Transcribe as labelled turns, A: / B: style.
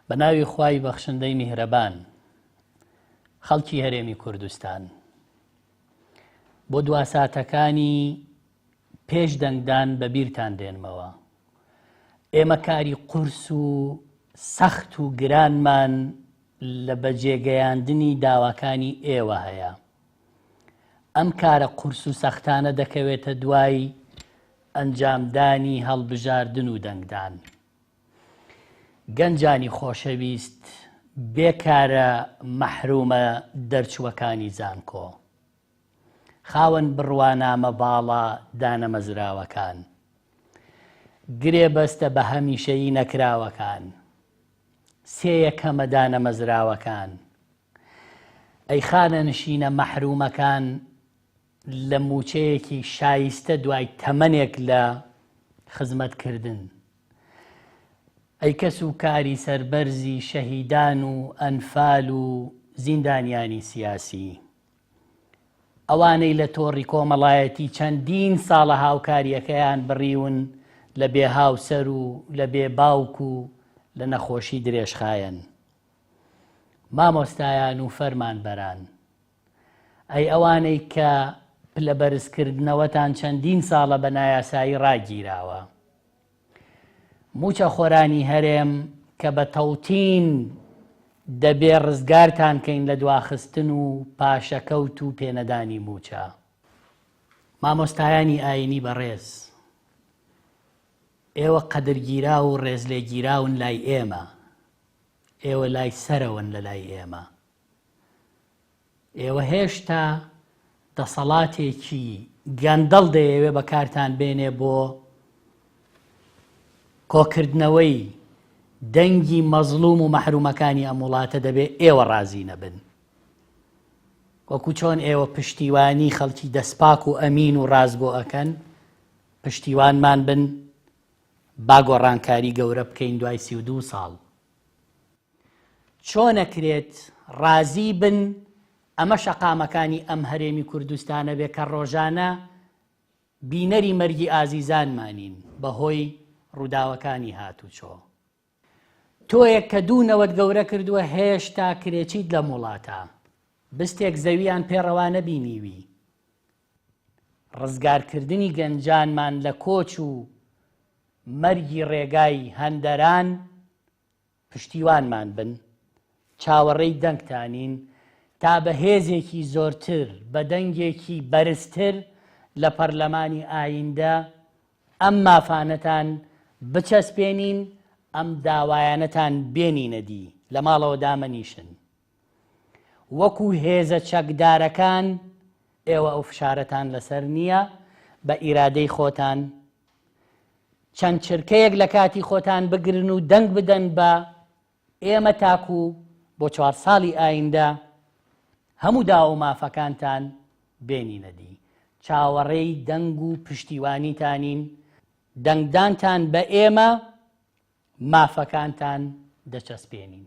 A: بەناوی خوای بەخشندەی میهرەبان خەڵکی هەرێمی کوردستان بۆ دواساتەکانی پێش دەنگدان بەبیرتان دێنمەوە. ئێمە کاری قورس و سەخت و گرانمان لە بەجێگەیاندنی داواکانی ئێوە هەیە. ئەم کارە قورس و سەختانە دەکەوێتە دوای ئەنجامدانی هەڵبژاردن و دەنگدان. گەنجانی خۆشەویست، بێکارە مەحرومە دەرچووەکانی زانکۆ، خاوەن بڕوانامە باڵا دانەمەزراوەکان، گرێ بەستە بە هەمیشەیی نەکراوەکان، سێ یەکەمە دانەمەزراوەکان، ئەی خانە نشینە مەحرومەکان لە موچەیەکی شایستە دوای تەمەنێک لە خزمەتکردن، ئەی کەس و کاری سەربەرزی شەهیدان و ئەنفال و زیندانیانی سیاسی، ئەوانەی لە تۆڕی کۆمەڵایەتی چەندین ساڵە هاوکاریەکەیان بڕیون لە بێ هاوسەر و لە بێ باوک و لە نەخۆشی درێژخایەن، مامۆستایان و فەرمانبەران، ئەی ئەوانەی کە پلە بەرزکردنەوەتان چەندین ساڵە بە نایاسایی ڕاگیراوە، موچە خۆرانی هەرێم کە بە تەوتین دەبێ ڕزگارتان کەین لە دواخستن و پاشەکەوت و پێنەدانی موچە. مامۆستایانی ئاینی بەڕێز، ئێوە قەدرگیرا و ڕێزلێگیراون لای ئێمە، ئێوە لای سەرەوەن لە لای ئێمە. ئێوە هێشتا دەسەڵاتێکی گەندەڵ دەیەوێ بەکارتان بێنێ بۆ کۆکردنەوەی دەنگی مەزلوم و مەحرومەکانی ئەم وڵاتە. دەبێ ئێوە ڕازی نەبن، وەکو چۆن ئێوە پشتیوانی خەڵکی دەستپاک و ئەمین و ڕازگۆ ئەکەن، پشتیوانمان بن با گۆڕانکاری گەورە بکەین دوای 32 ساڵ. چۆنەکرێت ڕازی بن ئەمە شەقامەکانی ئەم هەرێمی کوردستانە بێ کە ڕۆژانە بینەری مەرگی ئازیزانمانین بەهۆی ڕووداوەکانی هاتوچۆ. تۆیەک کە دوونەوەت گەورە کردووە هێشتا کرێچیت لە وڵاتە، بستێک زەویان پێڕەوا نەبینیوی. ڕزگارکردنی گەنجانمان لە کۆچ و مەرگی ڕێگای هەندەران پشتیوانمان بن، چاوەڕێی دەنگتانین تا بە هێزێکی زۆرتر بە دەنگێکی بەرزتر لە پەرلەمانی ئایندە ئەم مافانەتان بچەسپێنین، ئەم داوایانەتان بێنینە دی، لە ماڵەوە دامەنیشن. وەکو هێزە چەکدارەکان ئێوە ئەو فشارەتان لەسەر نییە، بە ئیرادەی خۆتان چەند چرکەیەک لە کاتی خۆتان بگرن و دەنگ بدەن بە ئێمە تاکو بۆ 4 ساڵی ئایندە هەموو داو و مافەکانتان بێنینە دی. چاوەڕێی دەنگ و پشتیوانیتانین، دەنگدانتان بە ئێمە، مافەکانتان دەچەسپێنین.